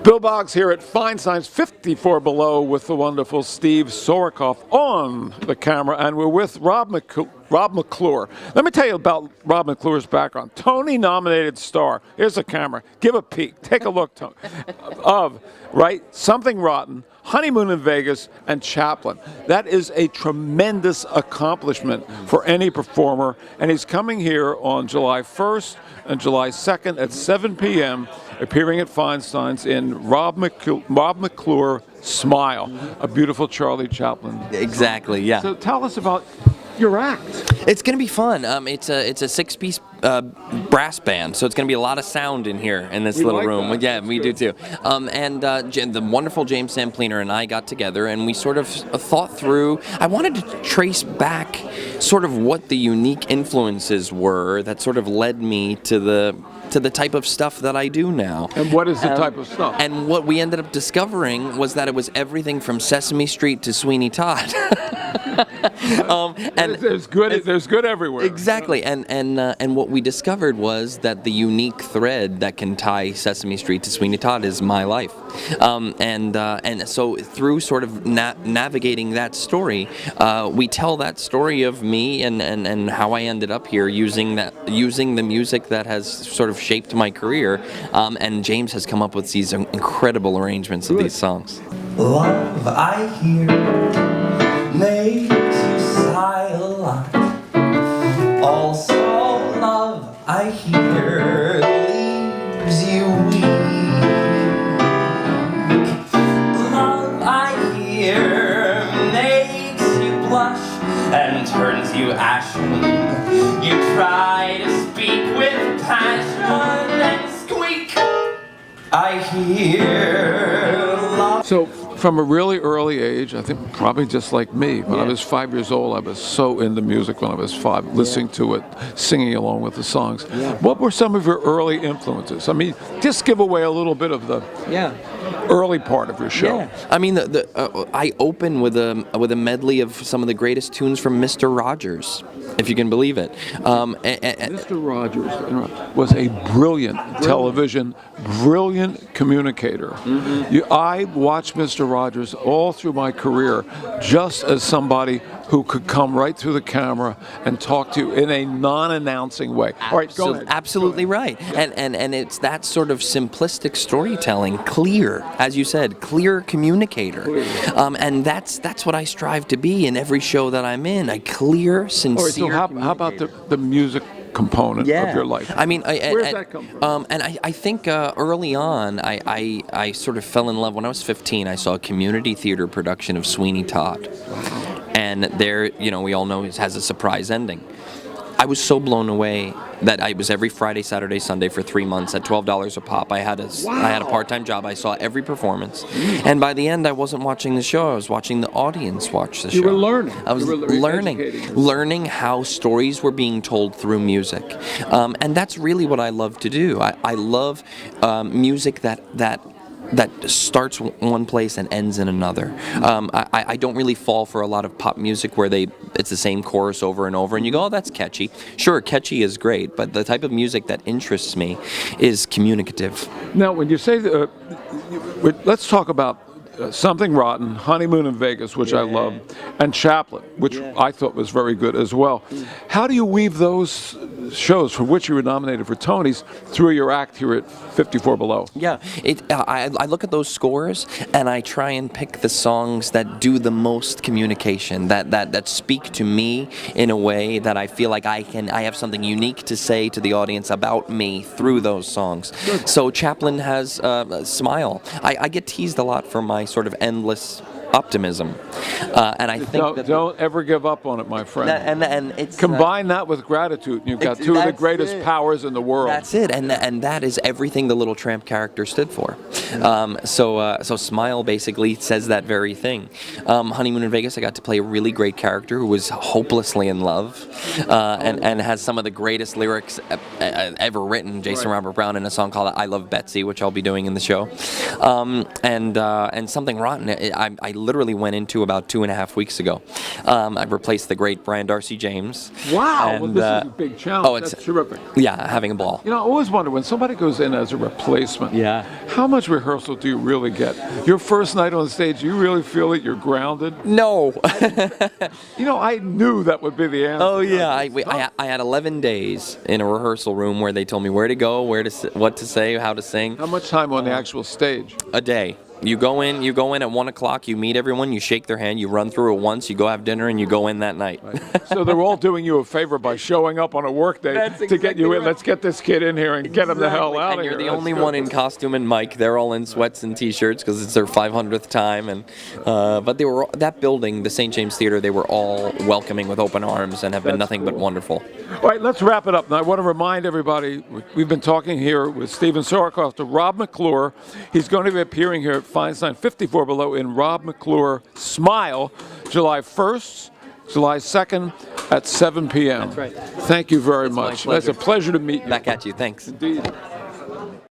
Bill Boggs here at Feinstein's 54 Below with the wonderful Steve Sorokoff on the camera, and we're with Rob McClure. Let me tell you about Rob McClure's background. Tony-nominated star. Here's the camera. Give a peek. Take a look, Tony. Something Rotten, Honeymoon in Vegas, and Chaplin. That is a tremendous accomplishment for any performer, and he's coming here on July 1st and July 2nd at 7 p.m., appearing at Feinstein's in Rob McClure Smile, a beautiful Charlie Chaplin. Exactly, yeah. So tell us about your act. It's going to be fun. It's a six-piece brass band, so it's going to be a lot of sound in here in this little room. That. Yeah, we do too. The wonderful James Sampliner and I got together, and we sort of thought through. I wanted to trace back sort of what the unique influences were that sort of led me to the type of stuff that I do now. And what is the type of stuff? And what we ended up discovering was that it was everything from Sesame Street to Sweeney Todd. And there's good everywhere. Exactly, and what we discovered was that the unique thread that can tie Sesame Street to Sweeney Todd is my life, and so through sort of navigating that story, we tell that story of me and how I ended up here using the music that has sort of shaped my career, and James has come up with these incredible arrangements of these songs. Love, I hear, makes you sigh a lot. Also, love, I hear, leaves you weak. Love, I hear, makes you blush and turns you ashen. You try to speak with passion and squeak. I hear love. So, from a really early age, I think probably just like me, when I was 5 years old, I was so into music when I was 5, listening to it, singing along with the songs. What were some of your early influences? I mean, just give away a little bit of the early part of your show. I mean, I open with a medley of some of the greatest tunes from Mr. Rogers, if you can believe it. Mr. Rogers was a brilliant television, brilliant communicator. I watched Mr. Rogers all through my career just as somebody who could come right through the camera and talk to you in a non-announcing way. All right, go ahead. Absolutely right. And it's that sort of simplistic storytelling, clear, as you said, clear communicator. And that's what I strive to be in every show that I'm in, a clear, sincere. All right, so how about the music component of your life? I mean, where's that come from? And I think early on, I sort of fell in love. When I was 15, I saw a community theater production of Sweeney Todd. And there, we all know it has a surprise ending. I was so blown away that I was every Friday, Saturday, Sunday for 3 months at $12 a pop. I had a part-time job. I saw every performance, and by the end, I wasn't watching the show. I was watching the audience watch the show. You were learning. I was learning how stories were being told through music, and that's really what I love to do. I love music that starts one place and ends in another. I don't really fall for a lot of pop music where it's the same chorus over and over, and you go, oh, that's catchy. Sure, catchy is great, but the type of music that interests me is communicative. Now, when you say let's talk about Something Rotten, Honeymoon in Vegas, which I love, and Chaplin, which I thought was very good as well. How do you weave those shows for which you were nominated for Tonys through your act here at 54 Below? Yeah, I look at those scores and I try and pick the songs that do the most communication, that speak to me in a way that I feel like I have something unique to say to the audience about me through those songs. Good. So Chaplin has Smile. I get teased a lot for my sort of endless optimism, and I think don't ever give up on it, my friend. And it's combine that with gratitude, and you've got two of the greatest powers in the world. That's it, and that is everything the Little Tramp character stood for. So Smile basically says that very thing. Honeymoon in Vegas, I got to play a really great character who was hopelessly in love, and has some of the greatest lyrics ever written. Jason Robert Brown in a song called "I Love Betsy," which I'll be doing in the show, and Something Rotten. I literally went into about 2.5 weeks ago. I replaced the great Brian Darcy James. Wow, And, well, this is a big challenge. oh, it's That's terrific. Yeah, having a ball. You know, I always wonder when somebody goes in as a replacement, Yeah. how much rehearsal do you really get? Your first night on stage, you really feel that you're grounded? No. You know, I knew that would be the answer. Oh yeah, I had 11 days in a rehearsal room where they told me where to go, what to say, how to sing. How much time on the actual stage? A day. You go in at 1 o'clock, you meet everyone, you shake their hand, you run through it once, you go have dinner, and you go in that night. So they're all doing you a favor by showing up on a work day That's to get exactly you in. right. Let's get this kid in here and get him the hell out And of here. you're the That's only good. one in costume and mic. They're all in sweats and t-shirts because it's their 500th time. And but they were that building, the St. James Theater. They were all welcoming with open arms and have been That's nothing but cool. wonderful. All right, let's wrap it up. Now, I want to remind everybody, we've been talking here with Stephen Sorokoff to Rob McClure. He's going to be appearing here at Feinstein 54 Below in Rob McClure Smile, July 1st, July 2nd at 7 p.m. That's right. Thank you very It's my much. It's a pleasure. pleasure to meet you. Back at you. Thanks. Indeed.